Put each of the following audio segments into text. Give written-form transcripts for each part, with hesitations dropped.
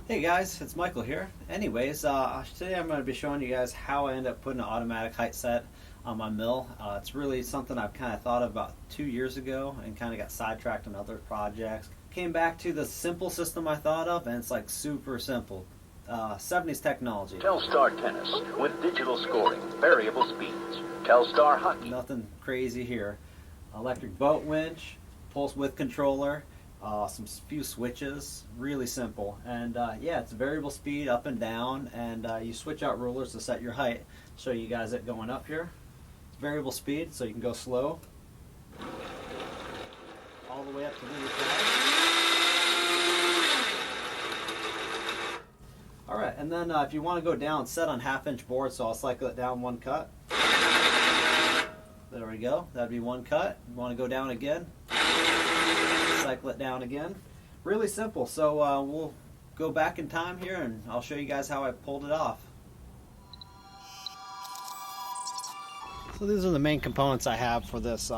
Hey guys, it's Michael here. Anyways, today I'm going to be showing you guys how I end up putting an automatic height set on my mill. It's really something I've kind of thought of about 2 years ago and kind of got sidetracked on other projects. Came back to the simple system I thought of, and it's like super simple. 70s technology. Telstar Tennis with digital scoring, variable speeds. Telstar Hockey. Nothing crazy here. Electric boat winch, pulse width controller, some few switches, really simple. And yeah, it's variable speed up and down, and you switch out rulers to set your height. Show you guys it going up here. It's variable speed, so you can go slow all the way up to really fast. All right, and then if you want to go down, set on 1/2-inch board, so I'll cycle it down one cut. There we go, that'd be one cut. You want to go down again, cycle it down again. Really simple. So we'll go back in time here and I'll show you guys how I pulled it off. So these are the main components I have for this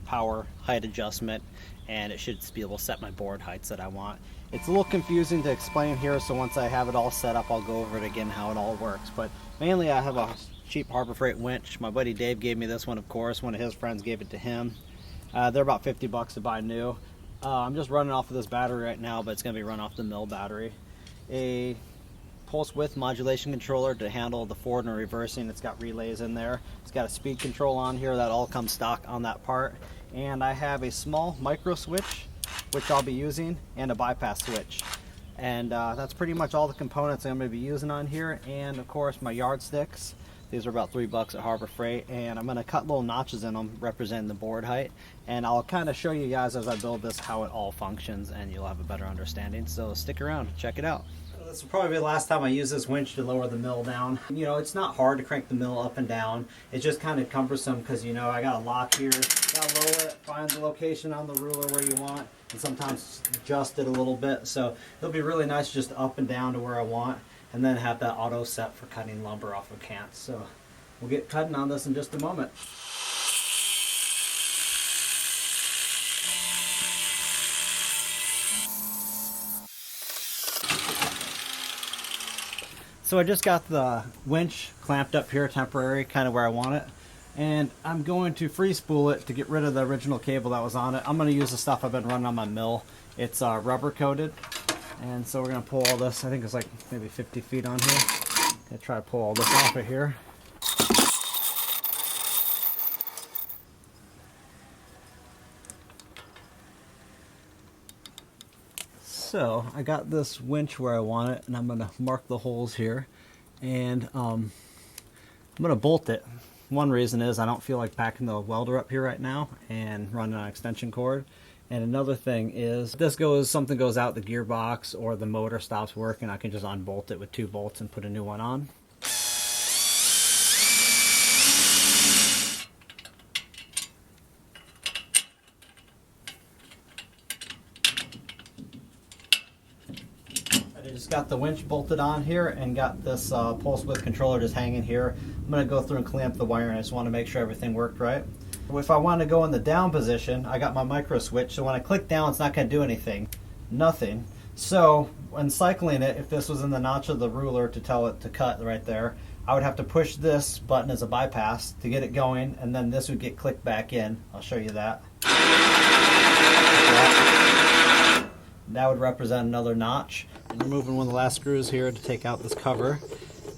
power height adjustment, and it should be able to set my board heights that I want. It's a little confusing to explain here, so once I have it all set up I'll go over it again how it all works. But mainly I have a cheap Harbor Freight winch. My buddy Dave gave me this one, of course. One of his friends gave it to him. They're about 50 bucks to buy new. I'm just running off of this battery right now, but it's going to be run off the mill battery. A pulse width modulation controller to handle the forward and reversing. It's got relays in there. It's got a speed control on here. That all comes stock on that part. And I have a small micro switch, which I'll be using, and a bypass switch. And that's pretty much all the components I'm going to be using on here. And of course my yardsticks. These are about 3 bucks at Harbor Freight, and I'm going to cut little notches in them representing the board height, and I'll kind of show you guys as I build this how it all functions, and you'll have a better understanding. So stick around, check it out. This will probably be the last time I use this winch to lower the mill down. You know, it's not hard to crank the mill up and down. It's just kind of cumbersome because, you know, I got a lock here, got to lower it, find the location on the ruler where you want, and sometimes adjust it a little bit. So it'll be really nice just up and down to where I want, and then have that auto set for cutting lumber off of cants. So we'll get cutting on this in just a moment. So I just got the winch clamped up here, temporary, kind of where I want it. And I'm going to free spool it to get rid of the original cable that was on it. I'm going to use the stuff I've been running on my mill. It's rubber coated. And so we're going to pull all this. I think it's like maybe 50 feet on here. Gonna try to pull all this off of here. So I got this winch where I want it, and I'm going to mark the holes here, and I'm going to bolt it. One reason is I don't feel like packing the welder up here right now and running an extension cord. And another thing is, if something goes out the gearbox or the motor stops working, I can just unbolt it with 2 bolts and put a new one on. I just got the winch bolted on here and got this pulse width controller just hanging here. I'm going to go through and clamp the wire, and I just want to make sure everything worked right. If I want to go in the down position, I got my micro switch, so when I click down it's not going to do anything. Nothing. So when cycling it, if this was in the notch of the ruler to tell it to cut right there, I would have to push this button as a bypass to get it going, and then this would get clicked back in. I'll show you that. That would represent another notch. I'm removing one of the last screws here to take out this cover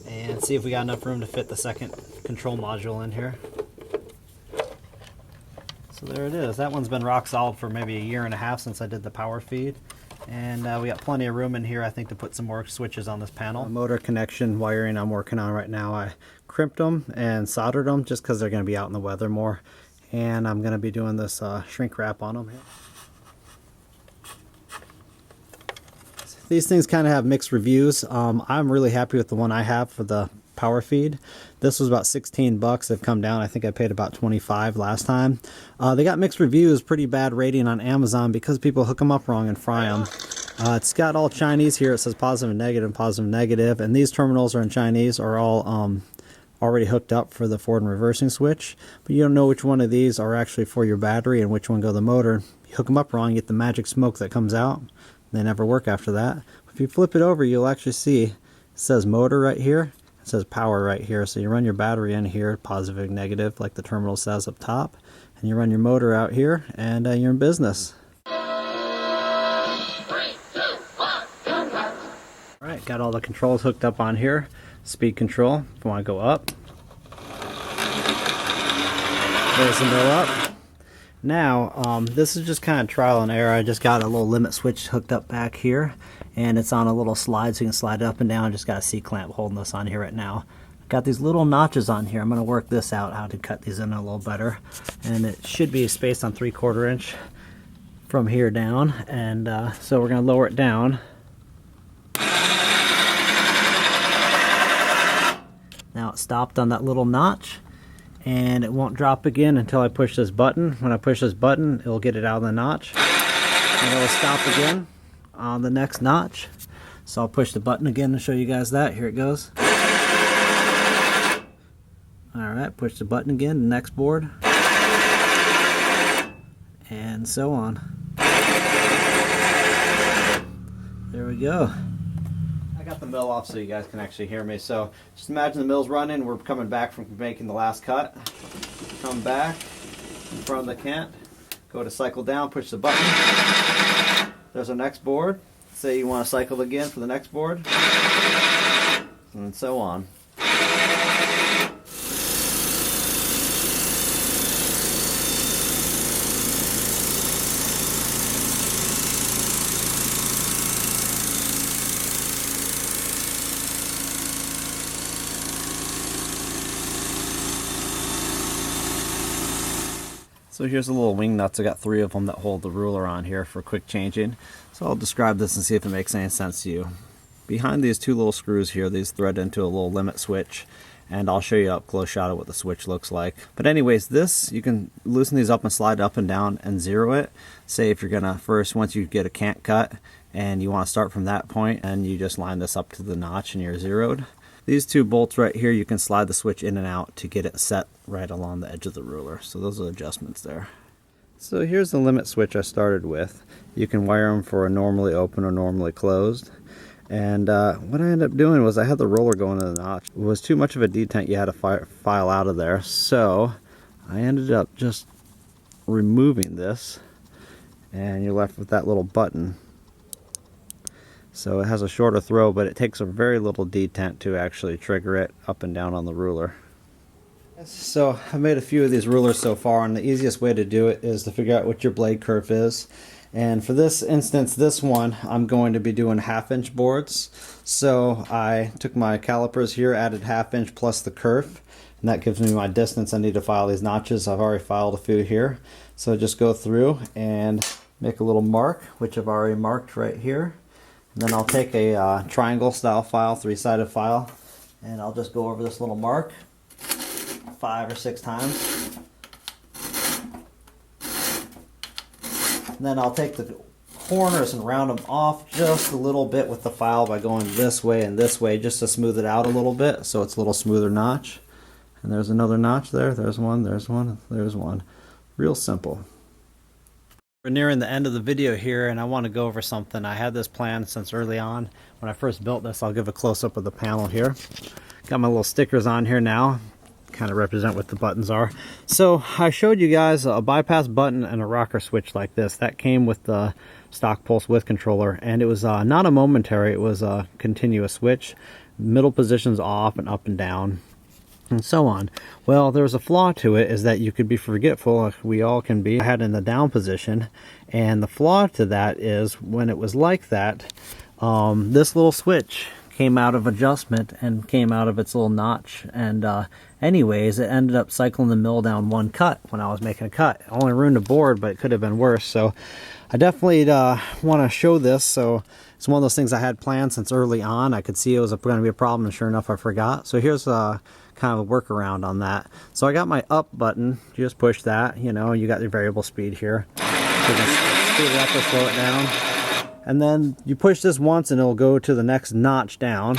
and see if we got enough room to fit the second control module in here. So there it is. That one's been rock solid for maybe 1.5 years since I did the power feed. And we got plenty of room in here, I think, to put some more switches on this panel. Motor connection wiring I'm working on right now. I crimped them and soldered them just because they're going to be out in the weather more. And I'm going to be doing this shrink wrap on them. These things kind of have mixed reviews. I'm really happy with the one I have for the power feed. This was about 16 bucks. They've come down. I think I paid about 25 last time. They got mixed reviews, pretty bad rating on Amazon because people hook them up wrong and fry them. It's got all Chinese here. It says positive and negative, and these terminals are in Chinese, are all already hooked up for the forward and reversing switch, but you don't know which one of these are actually for your battery and which one go to the motor. You hook them up wrong, you get the magic smoke that comes out. They never work after that. if you flip it over, you'll actually see it says motor right here. It says power right here. So you run your battery in here, positive and negative, like the terminal says up top. And you run your motor out here, and you're in business. Alright, got all the controls hooked up on here. Speed control, if you want to go up. There's the mill up. Now, this is just kind of trial and error. I just got a little limit switch hooked up back here, and it's on a little slide so you can slide it up and down. Just got a C-clamp holding this on here right now. Got these little notches on here. I'm going to work this out, how to cut these in a little better. And it should be spaced on 3/4 inch from here down. And so we're going to lower it down. Now it stopped on that little notch. And it won't drop again until I push this button. When I push this button, it'll get it out of the notch. And it'll stop again on the next notch. So I'll push the button again to show you guys that. Here it goes. Alright, push the button again, the next board. And so on. There we go. I got the mill off so you guys can actually hear me. So just imagine the mill's running. We're coming back from making the last cut. Come back in front of the cant. Go to cycle down, push the button. There's our next board. Say you want to cycle again for the next board. And so on. So here's the little wing nuts. I got 3 of them that hold the ruler on here for quick changing. So I'll describe this and see if it makes any sense to you. Behind these 2 little screws here, these thread into a little limit switch, and I'll show you up close shot of what the switch looks like. But anyways, this, you can loosen these up and slide up and down and zero it. Say if you're gonna first, once you get a cant cut and you want to start from that point, and you just line this up to the notch and you're zeroed. These 2 bolts right here, you can slide the switch in and out to get it set right along the edge of the ruler. So those are adjustments there. So here's the limit switch I started with. You can wire them for a normally open or normally closed. And what I ended up doing was I had the roller going in the notch. It was too much of a detent you had to file out of there. So I ended up just removing this, and you're left with that little button. So it has a shorter throw, but it takes a very little detent to actually trigger it up and down on the ruler. So I've made a few of these rulers so far, and the easiest way to do it is to figure out what your blade kerf is. And for this instance, this one, I'm going to be doing 1/2 inch boards. So I took my calipers here, added 1/2 inch plus the kerf, and that gives me my distance I need to file these notches. I've already filed a few here. So just go through and make a little mark, which I've already marked right here. And then I'll take a triangle style file, 3-sided file, and I'll just go over this little mark 5 or 6 times. And then I'll take the corners and round them off just a little bit with the file by going this way and this way, just to smooth it out a little bit so it's a little smoother notch. And there's another notch there. There's one, there's one, there's one. Real simple. We're nearing the end of the video here, and I want to go over something. I had this plan since early on. When I first built this, I'll give a close-up of the panel here. Got my little stickers on here now, kind of represent what the buttons are. So I showed you guys a bypass button and a rocker switch like this. That came with the stock pulse width controller, and it was not a momentary, it was a continuous switch. Middle positions off and up and down, and so on. Well, there's a flaw to it, is that you could be forgetful, we all can be. I had it in the down position, and the flaw to that is when it was like that, this little switch came out of adjustment and came out of its little notch, and anyways, it ended up cycling the mill down 1 cut when I was making a cut. It only ruined the board, but it could have been worse. So I definitely want to show this. So it's one of those things I had planned since early on. I could see it was going to be a problem, and sure enough I forgot. So here's kind of a workaround on that. So I got my up button. You just push that, you know, you got your variable speed here. So you can speed it up or slow it down. And then you push this once and it'll go to the next notch down.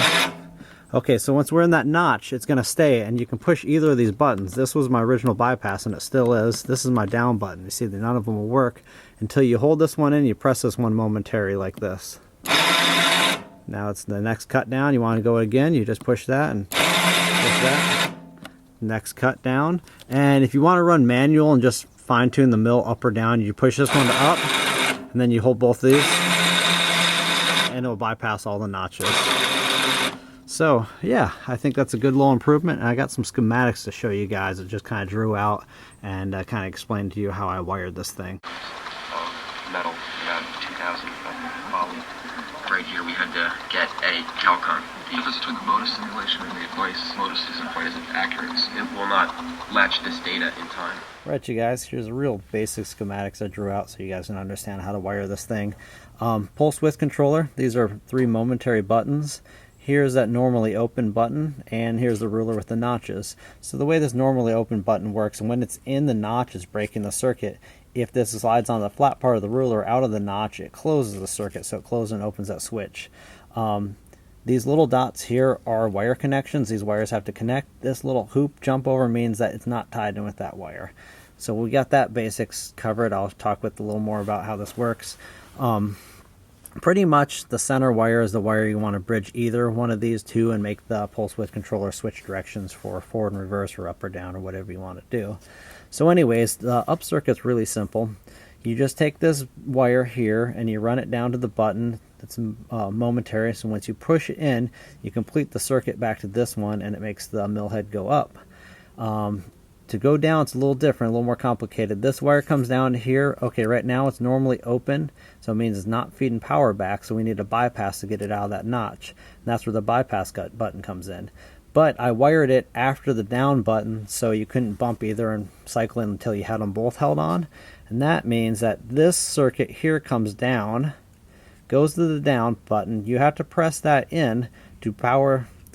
Okay, so once we're in that notch, it's going to stay, and you can push either of these buttons. This was my original bypass, and it still is. This is my down button. You see that none of them will work until you hold this one in, you press this one momentary like this. Now it's the next cut down. You want to go again, you just push that and push that. Next cut down. And if you want to run manual and just fine tune the mill up or down, you push this one to up and then you hold both these and it'll bypass all the notches. So yeah, I think that's a good little improvement. And I got some schematics to show you guys that just kind of drew out and kind of explained to you how I wired this thing. Metal, about 2,000 poly. Right here we had to get a calcon. The difference between the modus simulation and the advice. Modus isn't quite as accurate. It will not latch this data in time. Right, you guys, here's a real basic schematics I drew out so you guys can understand how to wire this thing. Pulse width controller, these are 3 momentary buttons. Here's that normally open button, and here's the ruler with the notches. So the way this normally open button works, and when it's in the notch, it's breaking the circuit. If this slides on the flat part of the ruler out of the notch, it closes the circuit, so it closes and opens that switch. These little dots here are wire connections. These wires have to connect. This little hoop jump over means that it's not tied in with that wire. So we got that basics covered. I'll talk with a little more about how this works. Pretty much the center wire is the wire you want to bridge either one of these two and make the pulse width controller switch directions for forward and reverse or up or down or whatever you want to do. So anyways, the up circuit's really simple. You just take this wire here and you run it down to the button. It's momentary, so once you push it in, you complete the circuit back to this one and it makes the mill head go up. To go down, it's a little different, a little more complicated. This wire comes down here. Okay, right now it's normally open, so it means it's not feeding power back, so we need a bypass to get it out of that notch. And that's where the bypass button comes in. But I wired it after the down button, so you couldn't bump either and cycle in until you had them both held on. And that means that this circuit here comes down, goes to the down button. You have to press that in to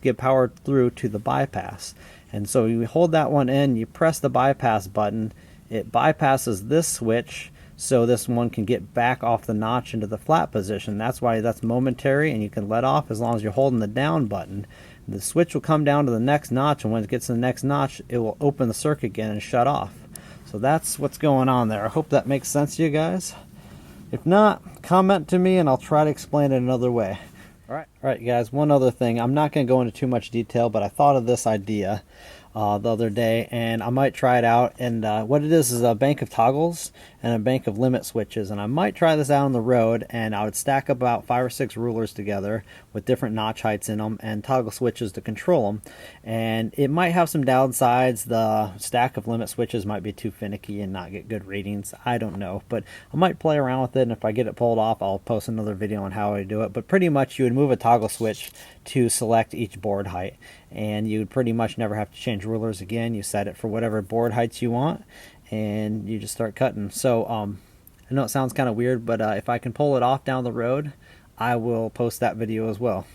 get power through to the bypass. And so you hold that one in, you press the bypass button, it bypasses this switch so this one can get back off the notch into the flat position. That's why that's momentary, and you can let off as long as you're holding the down button. The switch will come down to the next notch, and when it gets to the next notch, it will open the circuit again and shut off. So that's what's going on there. I hope that makes sense to you guys. If not, comment to me and I'll try to explain it another way. All right, you guys, one other thing. I'm not going to go into too much detail, but I thought of this idea the other day, and I might try it out. And what it is a bank of toggles and a bank of limit switches. And I might try this out on the road, and I would stack about 5 or 6 rulers together with different notch heights in them and toggle switches to control them. And it might have some downsides. The stack of limit switches might be too finicky and not get good readings. I don't know, but I might play around with it, and if I get it pulled off, I'll post another video on how I do it. But pretty much you would move a toggle switch to select each board height, and you would pretty much never have to change rulers again. You set it for whatever board heights you want, and you just start cutting. So I know it sounds kind of weird, but if I can pull it off down the road, I will post that video as well.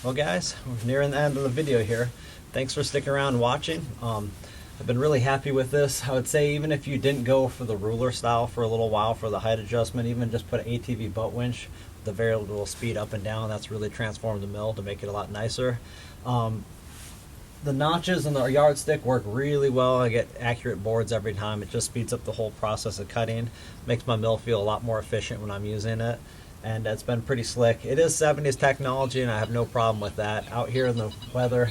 Well guys, we're nearing the end of the video here. Thanks for sticking around and watching. I've been really happy with this. I would say even if you didn't go for the ruler style for a little while for the height adjustment, even just put an ATV butt winch, the variable speed up and down, that's really transformed the mill to make it a lot nicer. The notches and the yardstick work really well. I get accurate boards every time. It just speeds up the whole process of cutting. Makes my mill feel a lot more efficient when I'm using it. And it's been pretty slick. It is 70s technology, and I have no problem with that. Out here in the weather,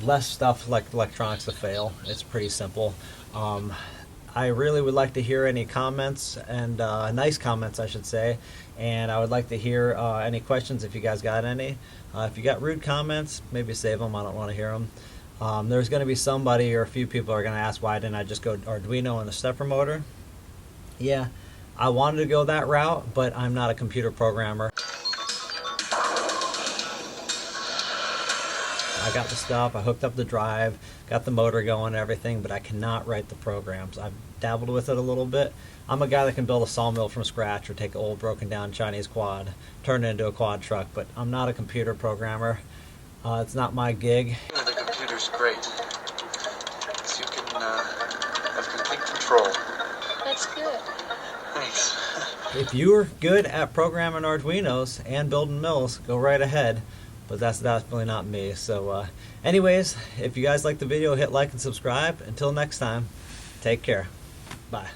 less stuff like electronics to fail. It's pretty simple. I really would like to hear any comments, and nice comments I should say, and I would like to hear any questions if you guys got any. If you got rude comments, maybe save them. I don't want to hear them. There's going to be somebody or a few people are going to ask, why didn't I just go Arduino and the stepper motor? Yeah, I wanted to go that route, but I'm not a computer programmer. I got the stuff, I hooked up the drive, got the motor going and everything, but I cannot write the programs. I've dabbled with it a little bit. I'm a guy that can build a sawmill from scratch or take an old broken down Chinese quad, turn it into a quad truck, but I'm not a computer programmer. It's not my gig. The computer's great. So you can have complete control. That's good. Thanks. If you're good at programming Arduinos and building mills, go right ahead. But that's definitely not me. So anyways, if you guys like the video, hit like and subscribe. Until next time, take care. Bye.